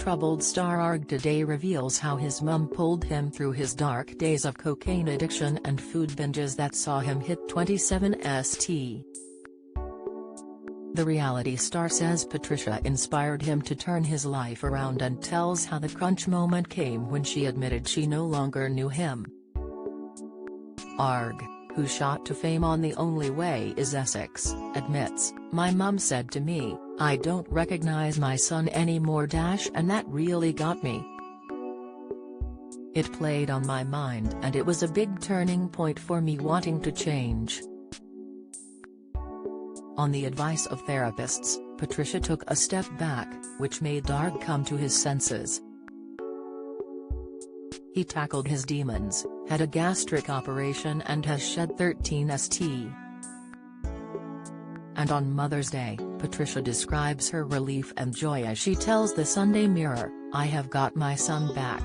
troubled star Arg today reveals how his mum pulled him through his dark days of cocaine addiction and food binges that saw him hit 27st. The reality star says Patricia inspired him to turn his life around and tells how the crunch moment came when she admitted she no longer knew him. Arg, who shot to fame on The Only Way Is Essex, admits, "My mum said to me, 'I don't recognize my son anymore', and that really got me. It played on my mind and it was a big turning point for me wanting to change." On the advice of therapists, Patricia took a step back, which made Arg come to his senses. He tackled his demons, had a gastric operation and has shed 13st. And on Mother's Day, Patricia describes her relief and joy as she tells the Sunday Mirror, "I have got my son back.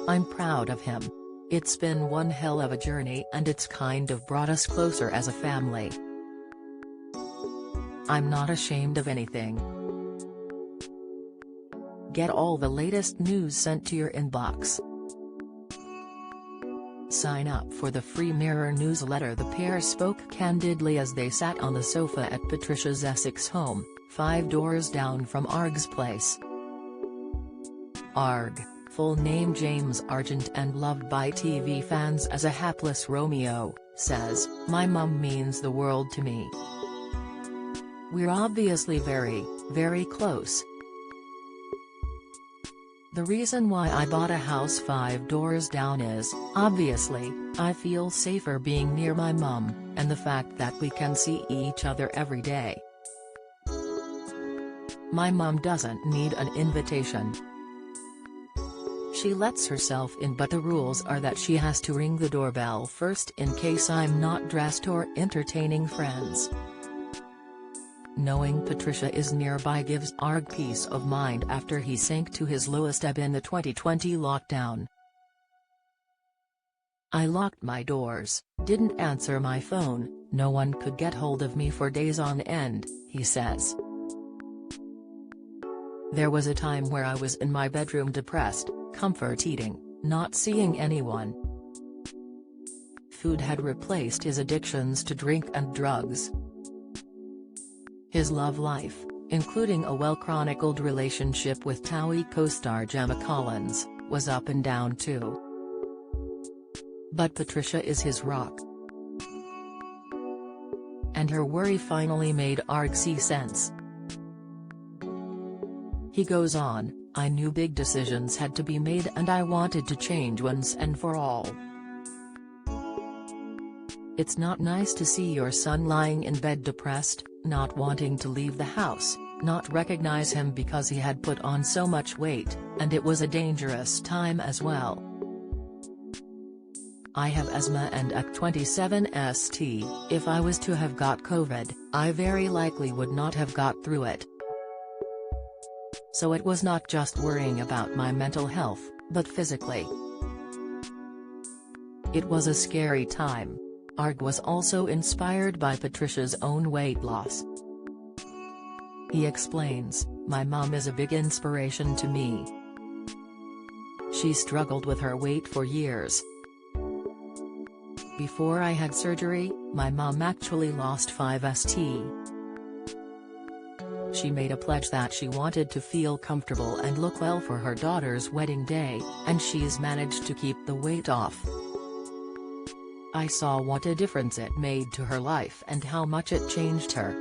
I'm proud of him. It's been one hell of a journey and it's kind of brought us closer as a family. I'm not ashamed of anything." Get all the latest news sent to your inbox. Sign up for the free Mirror newsletter. The pair spoke candidly as they sat on the sofa at Patricia's Essex home, 5 doors down from Arg's place. Arg, full name James Argent and loved by TV fans as a hapless Romeo, says, "My mum means the world to me. We're obviously very, very close. The reason why I bought a house 5 doors down is, obviously, I feel safer being near my mum, and the fact that we can see each other every day. My mum doesn't need an invitation. She lets herself in, but the rules are that she has to ring the doorbell first in case I'm not dressed or entertaining friends." Knowing Patricia is nearby gives Arg peace of mind after he sank to his lowest ebb in the 2020 lockdown. "I locked my doors, didn't answer my phone, no one could get hold of me for days on end," he says. "There was a time where I was in my bedroom depressed, comfort eating, not seeing anyone. Food had replaced his addictions to drink and drugs. His love life, including a well-chronicled relationship with TOWIE co-star Gemma Collins, was up and down too. But Patricia is his rock." And her worry finally made Arg see sense. He goes on, "I knew big decisions had to be made and I wanted to change once and for all. It's not nice to see your son lying in bed depressed, not wanting to leave the house, not recognize him because he had put on so much weight, and it was a dangerous time as well. I have asthma and at 27st, if I was to have got COVID, I very likely would not have got through it. So it was not just worrying about my mental health, but physically. It was a scary time." Arg was also inspired by Patricia's own weight loss. He explains, "My mum is a big inspiration to me. She struggled with her weight for years. Before I had surgery, my mum actually lost 5st. She made a pledge that she wanted to feel comfortable and look well for her daughter's wedding day, and she's managed to keep the weight off. I saw what a difference it made to her life and how much it changed her.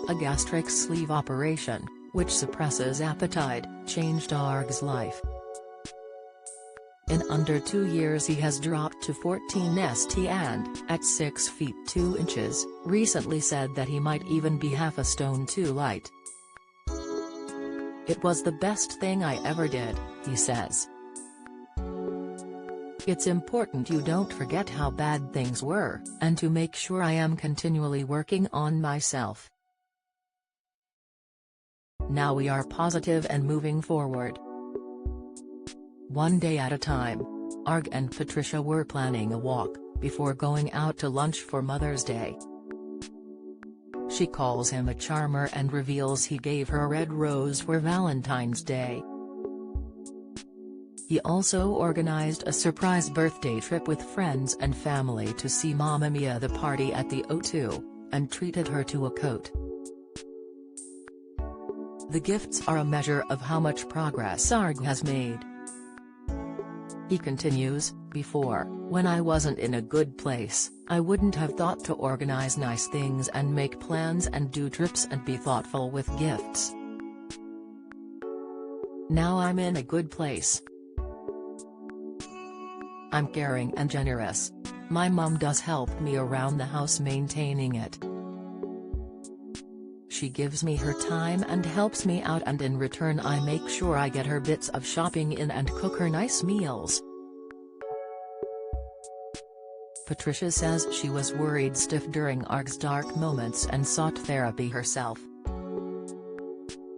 A gastric sleeve operation, which suppresses appetite, changed Arg's life. In under 2 years he has dropped to 14st and, at 6 feet 2 inches, recently said that he might even be half a stone too light. It was the best thing I ever did," he says. "It's important you don't forget how bad things were, and to make sure I am continually working on myself. Now we are positive and moving forward. One day at a time." Arg and Patricia were planning a walk, before going out to lunch for Mother's Day. She calls him a charmer and reveals he gave her a red rose for Valentine's Day. He also organized a surprise birthday trip with friends and family to see Mamma Mia the Party at the O2, and treated her to a coat. The gifts are a measure of how much progress Arg has made. He continues, before, when I wasn't in a good place, I wouldn't have thought to organize nice things and make plans and do trips and be thoughtful with gifts. Now I'm in a good place. I'm caring and generous. My mum does help me around the house maintaining it. She gives me her time and helps me out, and in return I make sure I get her bits of shopping in and cook her nice meals. Patricia says she was worried stiff during Arg's dark moments and sought therapy herself.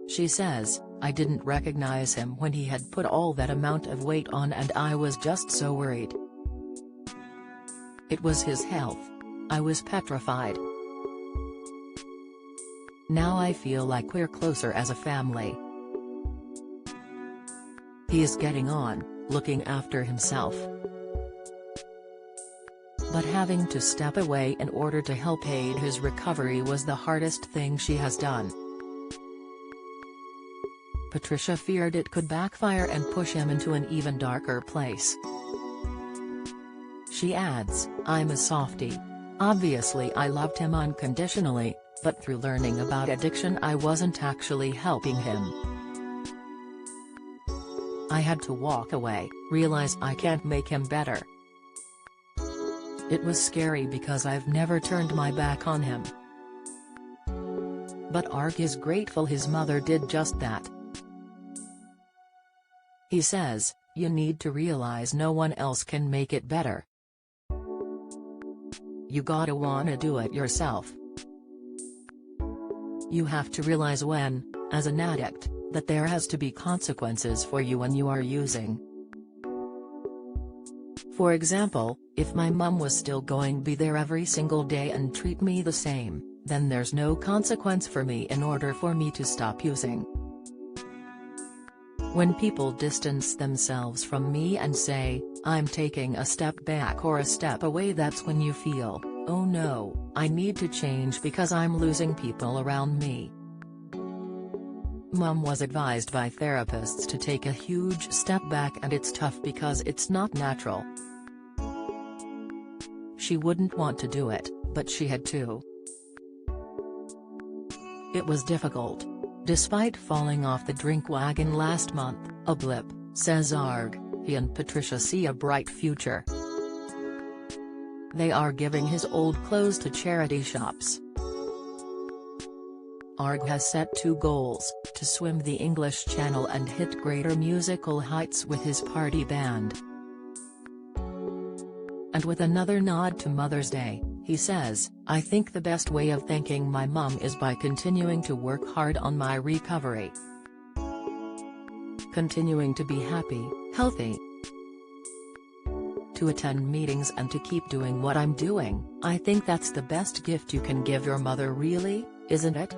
She says, I didn't recognize him when he had put all that amount of weight on and I was just so worried. It was his health. I was petrified. Now I feel like we're closer as a family. He is getting on, looking after himself. But having to step away in order to help aid his recovery was the hardest thing she has done. Patricia feared it could backfire and push him into an even darker place. She adds, I'm a softie. Obviously I loved him unconditionally, but through learning about addiction I wasn't actually helping him. I had to walk away, realize I can't make him better. It was scary because I've never turned my back on him. But Arg is grateful his mother did just that. He says, you need to realize no one else can make it better. You gotta wanna do it yourself. You have to realize when, as an addict, that there has to be consequences for you when you are using. For example, if my mum was still going to be there every single day and treat me the same, then there's no consequence for me in order for me to stop using. When people distance themselves from me and say, I'm taking a step back or a step away, that's when you feel, oh no, I need to change because I'm losing people around me. Mum was advised by therapists to take a huge step back, and it's tough because it's not natural. She wouldn't want to do it, but she had to. It was difficult. Despite falling off the drink wagon last month, a blip, says Arg, he and Patricia see a bright future. They are giving his old clothes to charity shops. Arg has set 2 goals, to swim the English Channel and hit greater musical heights with his party band. And with another nod to Mother's Day, he says, I think the best way of thanking my mum is by continuing to work hard on my recovery. Continuing to be happy, healthy. To attend meetings and to keep doing what I'm doing, I think that's the best gift you can give your mother, really, isn't it?